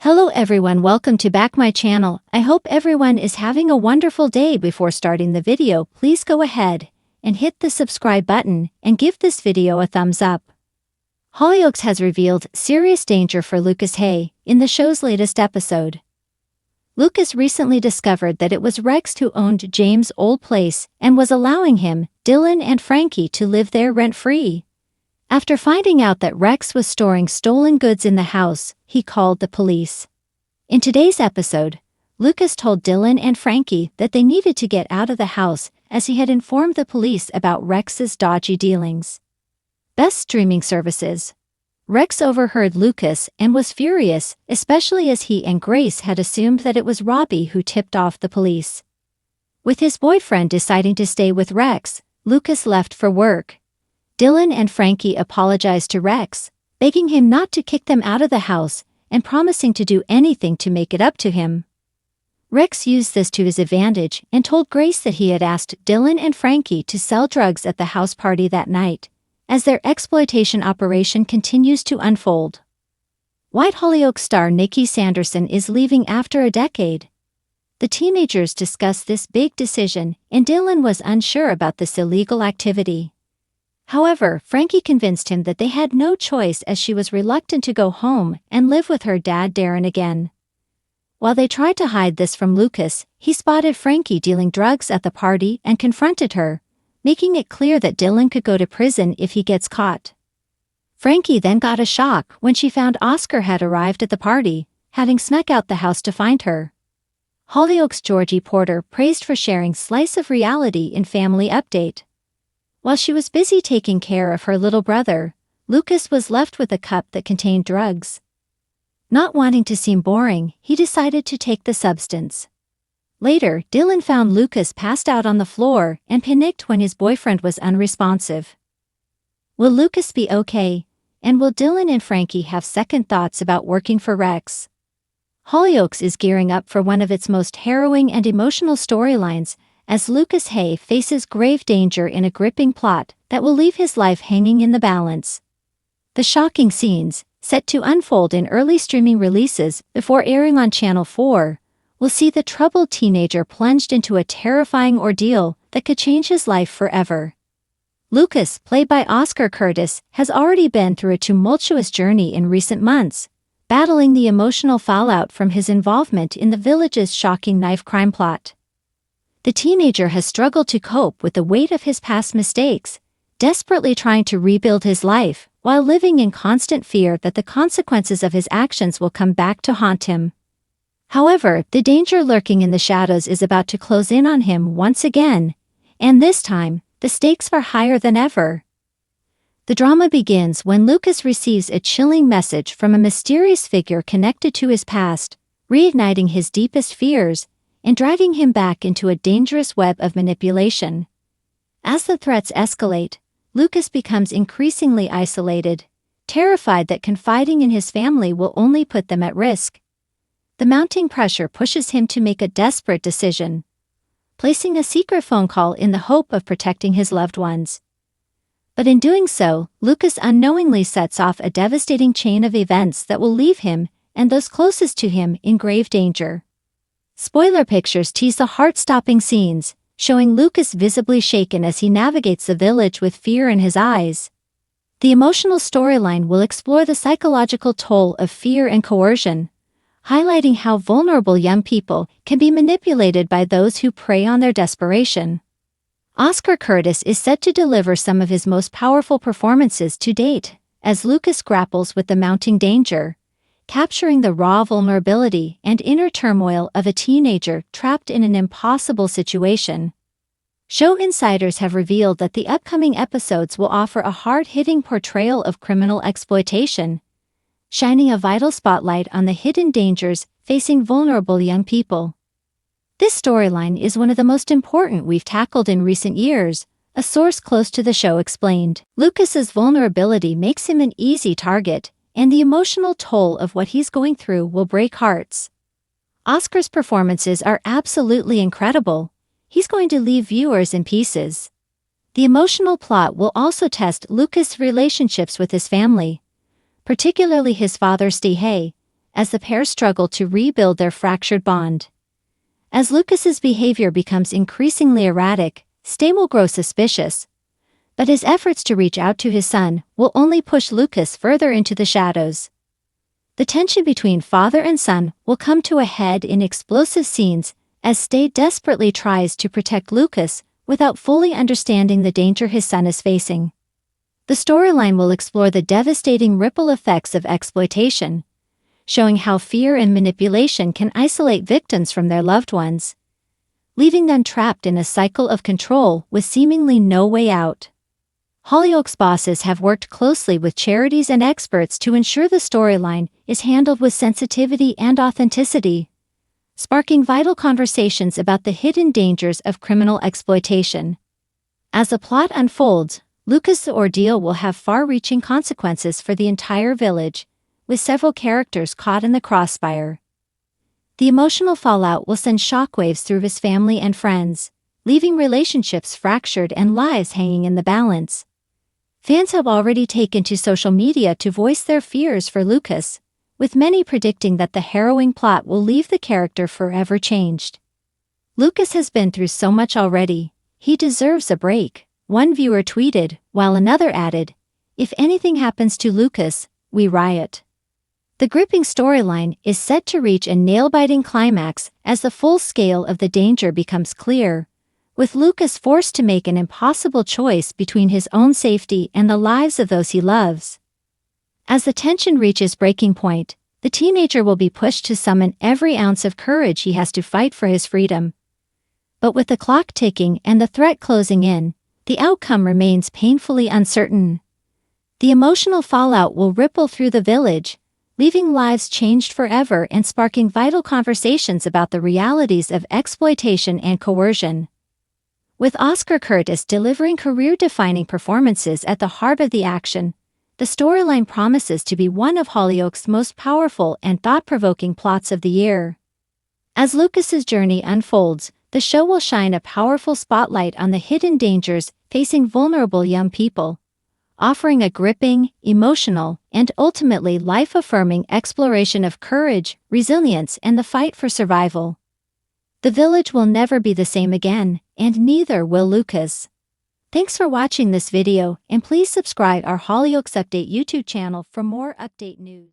Hello everyone, welcome to back my channel. I hope everyone is having a wonderful day. Before starting the video, please go ahead and hit the subscribe button and give this video a thumbs up. Hollyoaks has revealed serious danger for Lucas Hay in the show's latest episode. Lucas recently discovered that it was Rex who owned James' old place and was allowing him, Dylan and Frankie to live there rent-free. After finding out that Rex was storing stolen goods in the house, he called the police. In today's episode, Lucas told Dylan and Frankie that they needed to get out of the house as he had informed the police about Rex's dodgy dealings. Best streaming services. Rex overheard Lucas and was furious, especially as he and Grace had assumed that it was Robbie who tipped off the police. With his boyfriend deciding to stay with Rex, Lucas left for work. Dylan and Frankie apologized to Rex, begging him not to kick them out of the house and promising to do anything to make it up to him. Rex used this to his advantage and told Grace that he had asked Dylan and Frankie to sell drugs at the house party that night, as their exploitation operation continues to unfold. White Hollyoaks star Nikki Sanderson is leaving after a decade. The teenagers discussed this big decision, and Dylan was unsure about this illegal activity. However, Frankie convinced him that they had no choice as she was reluctant to go home and live with her dad Darren again. While they tried to hide this from Lucas, he spotted Frankie dealing drugs at the party and confronted her, making it clear that Dylan could go to prison if he gets caught. Frankie then got a shock when she found Oscar had arrived at the party, having snuck out the house to find her. Hollyoaks' Georgie Porter praised for sharing slice of reality in Family Update. While she was busy taking care of her little brother, Lucas was left with a cup that contained drugs. Not wanting to seem boring, he decided to take the substance. Later, Dylan found Lucas passed out on the floor and panicked when his boyfriend was unresponsive. Will Lucas be okay? And will Dylan and Frankie have second thoughts about working for Rex? Hollyoaks is gearing up for one of its most harrowing and emotional storylines, as Lucas Hay faces grave danger in a gripping plot that will leave his life hanging in the balance. The shocking scenes, set to unfold in early streaming releases before airing on Channel 4, will see the troubled teenager plunged into a terrifying ordeal that could change his life forever. Lucas, played by Oscar Curtis, has already been through a tumultuous journey in recent months, battling the emotional fallout from his involvement in the village's shocking knife crime plot. The teenager has struggled to cope with the weight of his past mistakes, desperately trying to rebuild his life while living in constant fear that the consequences of his actions will come back to haunt him. However, the danger lurking in the shadows is about to close in on him once again, and this time, the stakes are higher than ever. The drama begins when Lucas receives a chilling message from a mysterious figure connected to his past, reigniting his deepest fears and dragging him back into a dangerous web of manipulation. As the threats escalate, Lucas becomes increasingly isolated, terrified that confiding in his family will only put them at risk. The mounting pressure pushes him to make a desperate decision, placing a secret phone call in the hope of protecting his loved ones. But in doing so, Lucas unknowingly sets off a devastating chain of events that will leave him and those closest to him in grave danger. Spoiler pictures tease the heart-stopping scenes, showing Lucas visibly shaken as he navigates the village with fear in his eyes. The emotional storyline will explore the psychological toll of fear and coercion, highlighting how vulnerable young people can be manipulated by those who prey on their desperation. Oscar Curtis is set to deliver some of his most powerful performances to date, as Lucas grapples with the mounting danger, capturing the raw vulnerability and inner turmoil of a teenager trapped in an impossible situation. Show insiders have revealed that the upcoming episodes will offer a hard-hitting portrayal of criminal exploitation, shining a vital spotlight on the hidden dangers facing vulnerable young people. This storyline is one of the most important we've tackled in recent years, a source close to the show explained. Lucas's vulnerability makes him an easy target, and the emotional toll of what he's going through will break hearts. Oscar's performances are absolutely incredible. He's going to leave viewers in pieces. The emotional plot will also test Lucas' relationships with his family, particularly his father Steve Hay, as the pair struggle to rebuild their fractured bond. As Lucas's behavior becomes increasingly erratic, Stay will grow suspicious. But his efforts to reach out to his son will only push Lucas further into the shadows. The tension between father and son will come to a head in explosive scenes as Stay desperately tries to protect Lucas without fully understanding the danger his son is facing. The storyline will explore the devastating ripple effects of exploitation, showing how fear and manipulation can isolate victims from their loved ones, leaving them trapped in a cycle of control with seemingly no way out. Hollyoaks bosses have worked closely with charities and experts to ensure the storyline is handled with sensitivity and authenticity, sparking vital conversations about the hidden dangers of criminal exploitation. As the plot unfolds, Lucas' ordeal will have far-reaching consequences for the entire village, with several characters caught in the crossfire. The emotional fallout will send shockwaves through his family and friends, leaving relationships fractured and lives hanging in the balance. Fans have already taken to social media to voice their fears for Lucas, with many predicting that the harrowing plot will leave the character forever changed. Lucas has been through so much already, he deserves a break, one viewer tweeted, while another added, "If anything happens to Lucas, we riot." The gripping storyline is set to reach a nail-biting climax as the full scale of the danger becomes clear, with Lucas forced to make an impossible choice between his own safety and the lives of those he loves. As the tension reaches breaking point, the teenager will be pushed to summon every ounce of courage he has to fight for his freedom. But with the clock ticking and the threat closing in, the outcome remains painfully uncertain. The emotional fallout will ripple through the village, leaving lives changed forever and sparking vital conversations about the realities of exploitation and coercion. With Oscar Curtis delivering career-defining performances at the heart of the action, the storyline promises to be one of Hollyoaks' most powerful and thought-provoking plots of the year. As Lucas's journey unfolds, the show will shine a powerful spotlight on the hidden dangers facing vulnerable young people, offering a gripping, emotional, and ultimately life-affirming exploration of courage, resilience, and the fight for survival. The village will never be the same again, and neither will Lucas. Thanks for watching this video, and please subscribe our Hollyoaks Update YouTube channel for more update news.